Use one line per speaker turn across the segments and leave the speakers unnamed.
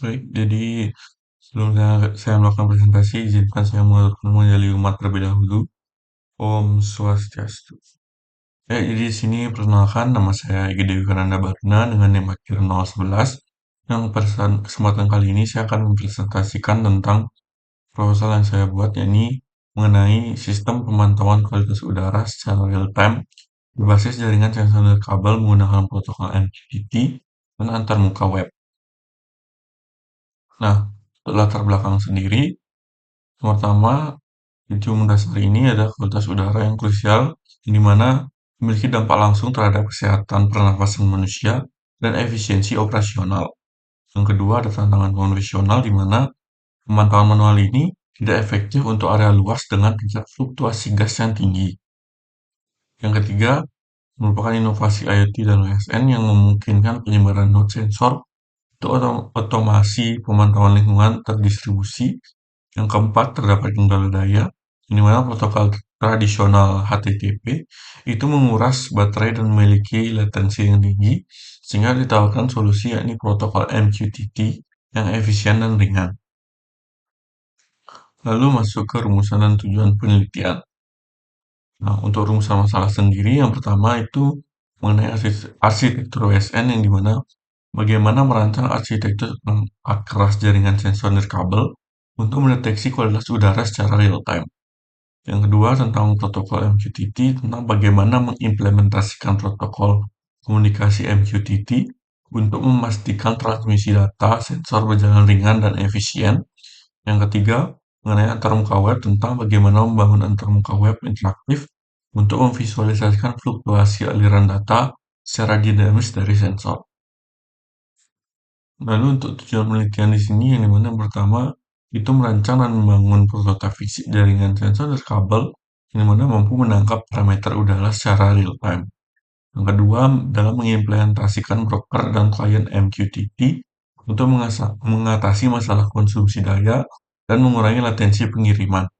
Baik, jadi sebelum saya melakukan presentasi, izinkan saya mengaturkan terlebih dahulu. Om Swastiastu. Jadi di sini perkenalkan nama saya Egi Dewi Kananda Baruna dengan NIM akhir 011. Yang pada kesempatan kali ini saya akan mempresentasikan tentang proposal yang saya buat, yakni mengenai sistem pemantauan kualitas udara secara real time berbasis jaringan sensor kabel menggunakan protokol MQTT dan antarmuka web. Nah, untuk latar belakang sendiri, pertama, tujuan mendasar ini adalah kualitas udara yang krusial, di mana memiliki dampak langsung terhadap kesehatan pernafasan manusia dan efisiensi operasional. Yang kedua, ada tantangan konvensional, di mana pemantauan manual ini tidak efektif untuk area luas dengan tingkat fluktuasi gas yang tinggi. Yang ketiga, merupakan inovasi IoT dan OSN yang memungkinkan penyebaran node sensor untuk otomasi pemantauan lingkungan terdistribusi. Yang keempat, terdapat kendala daya, di mana protokol tradisional HTTP itu menguras baterai dan memiliki latensi yang tinggi, sehingga ditawarkan solusi yakni protokol MQTT yang efisien dan ringan. Lalu masuk ke rumusan dan tujuan penelitian. Nah, untuk rumusan masalah sendiri, yang pertama itu mengenai arsitektur OSN, yang dimana bagaimana merancang arsitektur keras jaringan sensor nirkabel untuk mendeteksi kualitas udara secara real time. Yang kedua tentang protokol MQTT, tentang bagaimana mengimplementasikan protokol komunikasi MQTT untuk memastikan transmisi data sensor berjalan ringan dan efisien. Yang ketiga, mengenai antarmuka web, tentang bagaimana membangun antarmuka web interaktif untuk memvisualisasikan fluktuasi aliran data secara dinamis dari sensor. Lalu untuk tujuan penelitian di sini, yang dimana yang pertama itu merancang dan membangun prototipe fisik jaringan sensor dan kabel yang dimana mampu menangkap parameter udara secara real time. Yang kedua, dalam mengimplementasikan broker dan klien MQTT untuk mengatasi masalah konsumsi daya dan mengurangi latensi pengiriman.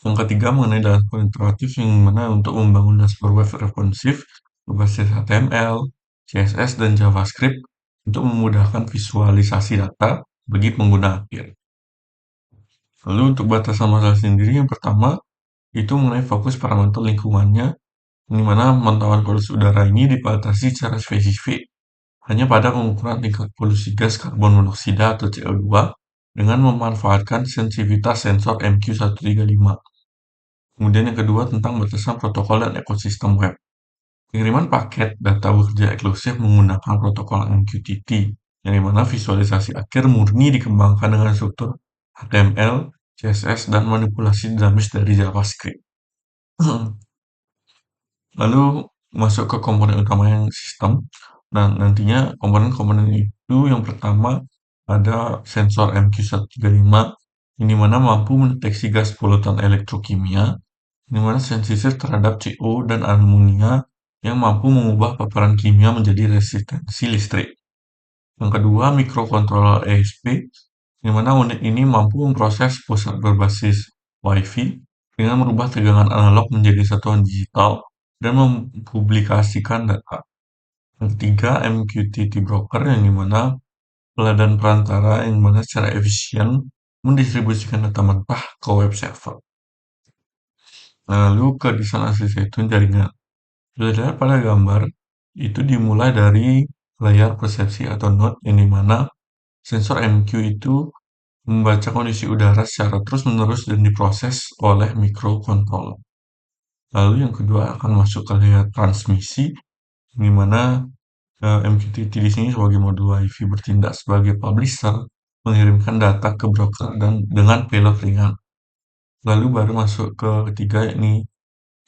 Yang ketiga, mengenai dashboard interaktif, yang mana untuk membangun dashboard web responsif berbasis HTML, CSS, dan JavaScript untuk memudahkan visualisasi data bagi pengguna akhir. Lalu untuk batasan masalah sendiri, yang pertama itu mengenai fokus parameter lingkungannya, di mana pemantauan kualitas udara ini dibatasi secara spesifik hanya pada pengukuran tingkat polusi gas karbon monoksida atau CO2 dengan memanfaatkan sensitivitas sensor MQ135. Kemudian yang kedua tentang batasan protokol dan ekosistem web. Pengiriman paket data bekerja eksklusif menggunakan protokol MQTT, yang dimana visualisasi akhir murni dikembangkan dengan struktur HTML, CSS, dan manipulasi dinamis dari JavaScript. Lalu masuk ke komponen utama yang sistem. Nah, nantinya komponen-komponen itu yang pertama ada sensor MQ135, yang dimana mampu mendeteksi gas polutan elektrokimia, di mana sensitif terhadap CO dan amonia yang mampu mengubah paparan kimia menjadi resistensi listrik. Yang kedua, mikrokontroller ESP, di mana unit ini mampu memproses pusat berbasis Wi-Fi dengan merubah tegangan analog menjadi satuan digital dan mempublikasikan data. Yang ketiga, MQTT Broker, yang dimana peladan perantara yang mana secara efisien mendistribusikan data mentah ke web server. Lalu ke desain asli zaitun jaringan. Bila dilihat pada gambar, itu dimulai dari layar persepsi atau node, yang dimana sensor MQ itu membaca kondisi udara secara terus-menerus dan diproses oleh microcontroller. Lalu yang kedua akan masuk ke layar transmisi, di mana MQTT di sini sebagai modul Wi-Fi bertindak sebagai publisher, mengirimkan data ke broker dan dengan payload ringan. Lalu baru masuk ke ketiga, yakni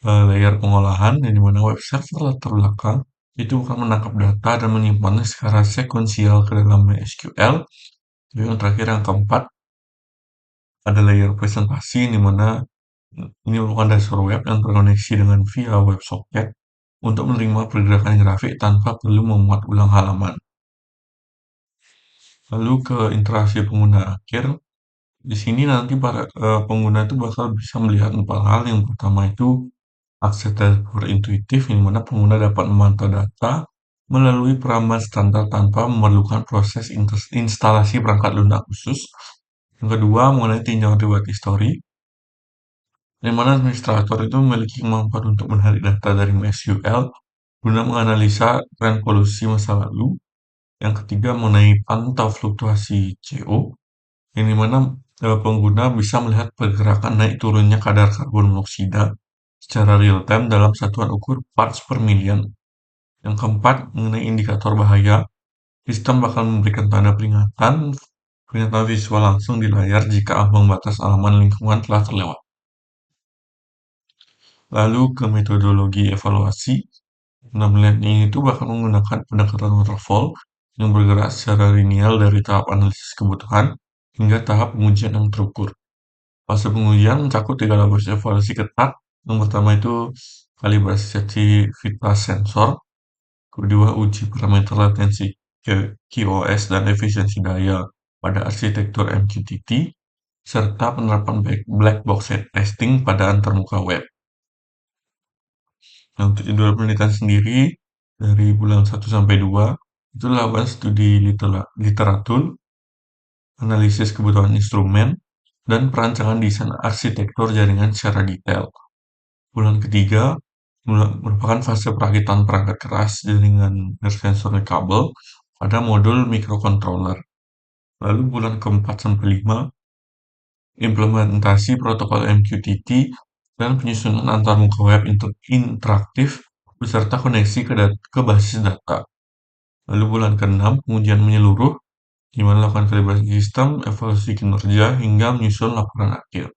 layer pengolahan, yang dimana web server latar belakang itu akan menangkap data dan menyimpannya secara sekuensial ke dalam MySQL. Lalu yang terakhir, yang keempat, ada layer presentasi, di mana ini merupakan dashboard web yang terkoneksi dengan via WebSocket untuk menerima pergerakan grafik tanpa perlu memuat ulang halaman. Lalu ke interaksi pengguna akhir, di sini nanti para pengguna itu bakal bisa melihat empat hal. Yang pertama itu akses dashboard intuitif, di mana pengguna dapat memantau data melalui peramban standar tanpa memerlukan proses instalasi perangkat lunak khusus. Yang kedua, mengenai tinjauan riwayat histori, di mana administrator itu memiliki kemampuan untuk menarik data dari MySQL guna menganalisa tren polusi masa lalu. Yang ketiga, mengenai pantau fluktuasi CO, yang dimana pengguna bisa melihat pergerakan naik turunnya kadar karbon monoksida secara real time dalam satuan ukur parts per million. Yang keempat, mengenai indikator bahaya, sistem bakal memberikan tanda peringatan visual langsung di layar jika ambang batas aman lingkungan telah terlewat. Lalu ke metodologi evaluasi, penilaian ini itu bakal menggunakan pendekatan waterfall yang bergerak secara linear dari tahap analisis kebutuhan hingga tahap pengujian yang terukur. Fase pengujian mencakup 3 lapis evaluasi ketat. Yang pertama itu kalibrasi sensitivitas sensor, kedua uji parameter latensi QoS dan efisiensi daya pada arsitektur MQTT, serta penerapan black box testing pada antarmuka web. Nah, untuk jadwal penelitian sendiri, dari bulan 1 sampai 2, itu lakukan studi literatur, analisis kebutuhan instrumen, dan perancangan desain arsitektur jaringan secara detail. Bulan ketiga merupakan fase perakitan perangkat keras jaringan sensor dan kabel pada modul microcontroller. Lalu bulan keempat sampai 5, implementasi protokol MQTT dan penyusunan antarmuka web interaktif beserta koneksi ke basis data. Lalu bulan ke-6, pengujian menyeluruh, di mana lakukan kalibrasi sistem, evaluasi kinerja, hingga menyusun laporan akhir.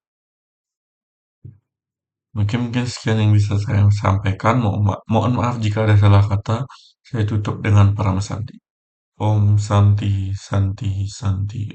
Mungkin sekian yang bisa saya sampaikan. Mohon maaf jika ada salah kata. Saya tutup dengan para Santi. Om Santi Santi Santi.